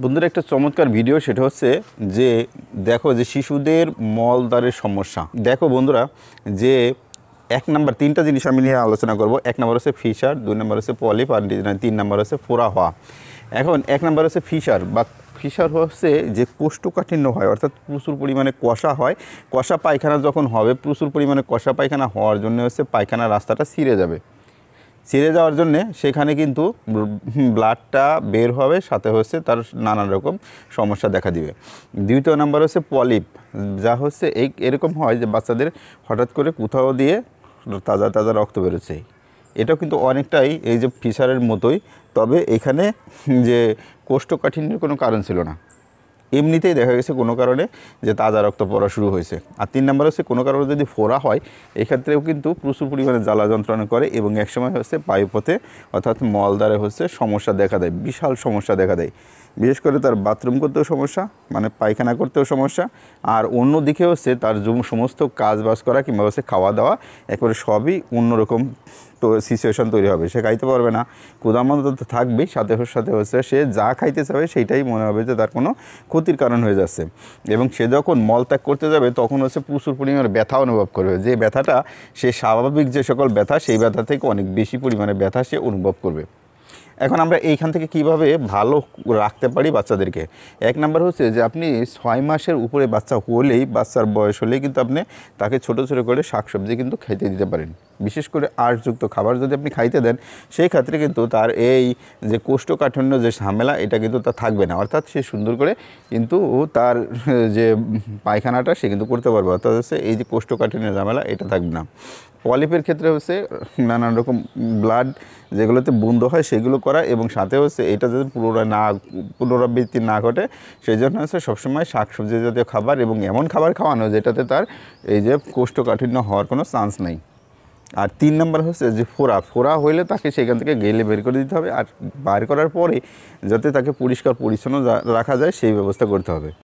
বন্ধুরা একটা চমৎকার ভিডিও, সেটা হচ্ছে যে দেখো যে শিশুদের মলদ্বারের সমস্যা। দেখো বন্ধুরা যে এক নাম্বার তিনটা জিনিস আমি নিয়ে আলোচনা করব। এক নাম্বার হচ্ছে ফিশার, দুই নাম্বার হচ্ছে পলিপ, আর তিন নাম্বার হচ্ছে ফোড়া হওয়া। এখন এক নাম্বার হচ্ছে ফিশার বা ফিশার হচ্ছে যে কোষ্ঠকাঠিন্য হয়, অর্থাৎ প্রচুর পরিমাণে কষা হয়। কষা পায়খানা যখন হবে, প্রচুর পরিমাণে কষা পায়খানা হওয়ার জন্য হচ্ছে পায়খানার রাস্তাটা ছিঁড়ে যাবে। ছিঁড়ে যাওয়ার জন্যে সেখানে কিন্তু ব্লাডটা বের হবে, সাথে হচ্ছে তার নানান রকম সমস্যা দেখা দিবে। দ্বিতীয় নাম্বার হচ্ছে পলিপ, যা হচ্ছে এরকম হয় যে বাচ্চাদের হঠাৎ করে কোথাও দিয়ে তাজা তাজা রক্ত বেরোচ্ছে। এটাও কিন্তু অনেকটাই এই যে ফিশারের মতোই, তবে এখানে যে কোষ্ঠকাঠিন্যের কোনো কারণ ছিল না, এমনিতেই দেখা গেছে কোনো কারণে যে তাজা রক্ত পড়া শুরু হয়েছে। আর তিন নাম্বার হচ্ছে কোনো কারণে যদি ফোড়া হয়, এক্ষেত্রেও কিন্তু প্রচুর পরিমাণে জ্বালা যন্ত্রণা করে এবং একসময় হচ্ছে বায়ুপথে অর্থাৎ মলদ্বারে হচ্ছে সমস্যা দেখা দেয়, বিশাল সমস্যা দেখা দেয়। বিশেষ করে তার বাথরুম করতেও সমস্যা, মানে পায়খানা করতেও সমস্যা, আর অন্যদিকে হচ্ছে তার সমস্ত কাজ বাজ করা কিংবা হচ্ছে খাওয়া দাওয়া একবারে সবই অন্যরকম তো সিচুয়েশান তৈরি হবে। সে খাইতে পারবে না, ক্ষুধামন্ত তো থাকবেই, সাথে সাথে হচ্ছে সে যা খাইতে চাবে সেইটাই মনে হবে যে তার কোনো ক্ষতির কারণ হয়ে যাচ্ছে। এবং সে যখন মলত্যাগ করতে যাবে তখন হচ্ছে প্রচুর পরিমাণে ব্যথা অনুভব করবে, যে ব্যথাটা সে স্বাভাবিক যে সকল ব্যথা সেই ব্যথা থেকে অনেক বেশি পরিমাণে ব্যথা সে অনুভব করবে। এখন আমরা এইখান থেকে কিভাবে ভালো রাখতে পারি বাচ্চাদেরকে? এক নাম্বার হচ্ছে যে আপনি 6 মাসের উপরে বাচ্চা হলেই, বাচ্চার বয়স হলেই কিন্তু আপনি তাকে ছোটো ছোটো করে শাকসবজি কিন্তু খাইতে দিতে পারেন। বিশেষ করে আঁশযুক্ত খাবার যদি আপনি খাইতে দেন, সেই ক্ষেত্রে কিন্তু তার এই যে কোষ্ঠকাঠিন্য যে ঝামেলা, এটা কিন্তু তার থাকবে না। অর্থাৎ সে সুন্দর করে কিন্তু তার যে পায়খানাটা সে কিন্তু করতে পারবে, অর্থাৎ হচ্ছে এই যে কোষ্ঠকাঠিন্য ঝামেলা এটা থাকবে না। পলিপের ক্ষেত্রে হচ্ছে নানান রকম ব্লাড যেগুলোতে বন্ধ হয় সেগুলো করা, এবং সাথে হচ্ছে এটা যদি পুনরাবৃত্তি না ঘটে সেই জন্য হচ্ছে সবসময় শাকসবজি জাতীয় খাবার এবং এমন খাবার খাওয়ানো যেটাতে তার এই যে কোষ্ঠকাঠিন্য হওয়ার কোনো চান্স নেই। আর তিন নাম্বার হচ্ছে যে ফোড়া হইলে তাকে সেখান থেকে গেলে বের করে দিতে হবে, আর বার করার পরে যাতে তাকে পরিষ্কার পরিচ্ছন্ন রাখা যায় সেই ব্যবস্থা করতে হবে।